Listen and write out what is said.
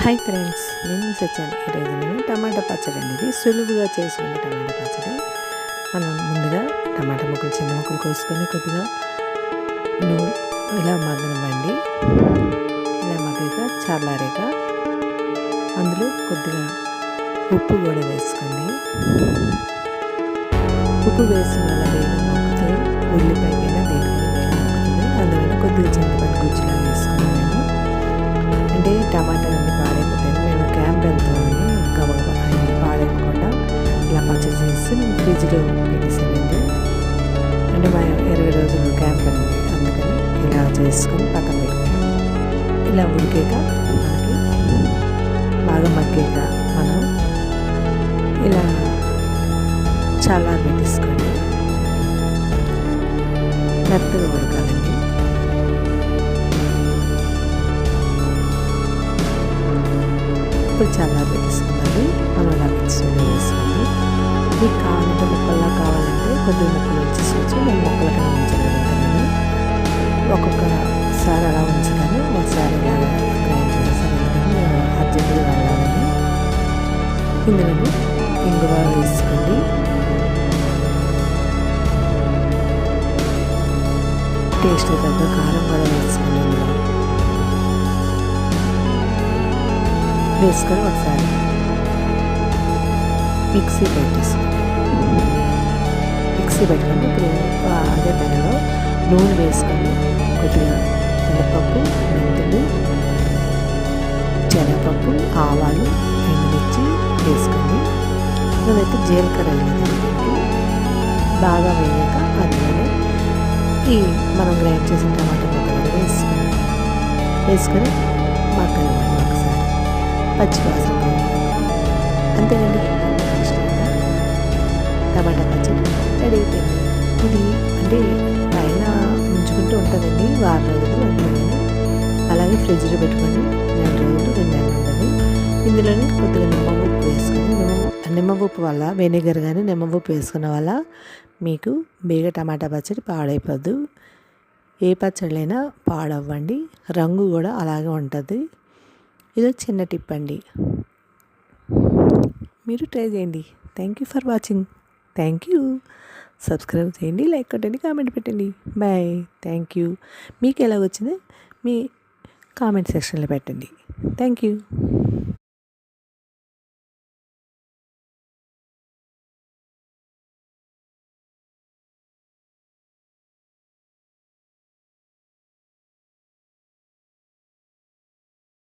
Hi friends, నేను సచ్చాను. ఈరోజు నేను టమాటా పచ్చడి అనేది సులువుగా చేసుకునే టమాటా పచ్చడి. మనం ముందుగా టమాటా ముక్కలు చిన్న ముక్కలు కోసుకొని కొద్దిగా నూనె ఇలా మగ్గనివ్వండి. ఇలా మగ్గాక చల్లారాక అందులో కొద్దిగా ఉప్పు కూడా వేసుకోండి. ఉప్పు వేసిన వల్ల వేగం మగ్గుతాయి. ఉల్లిపాయ కైనా దేనికైనా వేగం మగ్గుతుంది. అందువల్ల కొద్దిగా చింతపండు గుజ్జులా వేసుకున్నాను. అంటే టమాటా అన్ని పాడైపోతాయి. మేము క్యాంప్ వెళ్తామని గబగబా అన్ని పాడైపోకుండా ఇలా పచ్చడి చేసి నేను ఫ్రిడ్జ్లో పెట్టేసానండి. అంటే మా 20 రోజులు క్యాంప్ అండి, అందుకని ఇలా చేసుకొని పక్కన పెట్టుకున్నాం. ఇలా ఉడికాక మనకి బాగా మగ్గాక మనం ఇలా చాలా పెట్టేసుకోండి. మెత్తగా ఉడకాలండి. ఇప్పుడు చాలా పెట్టేసుకున్నది మనం ఇలా మిక్సీలో వేసుకోండి. మీకు కావాలంటే ముక్కల్లా కావాలంటే కొద్ది ముక్కలు వచ్చేసుకోవచ్చు. నేను ముక్కలకైనా ఉంచగలుగుతాను. ఒక్కొక్కసారి అలా ఉంచుతాను, ఒకసారి ఇలా గ్రైండ్ చేస్తాను. ఎందుకంటే నేను అర్జెంటుగా వెళ్ళాలని. ఇందులో ఇంగువ వేసుకోండి. టేస్ట్ తగ్గ కారం కూడా వేసుకోండి. ఇందులో వేసుకొని ఒకసారి మిక్సీ పెట్టేసుకోండి. మిక్సీ పెట్టుకొని ఇప్పుడు అదే పనిలో నూనె వేసుకొని కొద్దిగా మినపప్పు, మెంతులు, శనగపప్పు, ఆవాలు, ఎండుమిర్చి వేసుకొని నేనైతే జీలకర్ర వేయలేదు. బాగా వేయక అందులోనే ఈ మనం గ్రైండ్ చేసిన టమాటా ముక్కలు వేసుకొని మగ్గనివ్వండి ఒకసారి. పచ్చివాసన అంతేనండి. ఇష్టంగా టమాటా పచ్చడి రెడీ అయిపోయింది. ఇది అంటే పైన ఉంచుకుంటూ ఉంటుందండి, 6 రోజులు ఉంటుంది. అలాగే ఫ్రిడ్జ్లో పెట్టుకొని 4 రోజులు 2 నెలలు ఉంటుంది. ఇందులోనే కొద్దిగా నిమ్మ ఉప్పు వేసుకొని నిమ్మ ఉప్పు వల్ల వెనిగర్ కానీ నిమ్మ ఉప్పు వేసుకున్న వల్ల మీకు బేగ టమాటా పచ్చడి పాడైపోద్దు. ఏ పచ్చళ్ళైనా పాడవ్వండి, రంగు కూడా అలాగే ఉంటుంది. ఇది చిన్న టిప్ అండి, మీరు ట్రై చేయండి. Thank you for watching. Thank you. Subscribe చేయండి, లైక్ కొట్టండి, కామెంట్ పెట్టండి. బాయ్. Thank you. మీకు ఎలా వచ్చిందో మీ కామెంట్ సెక్షన్లో పెట్టండి. Thank you.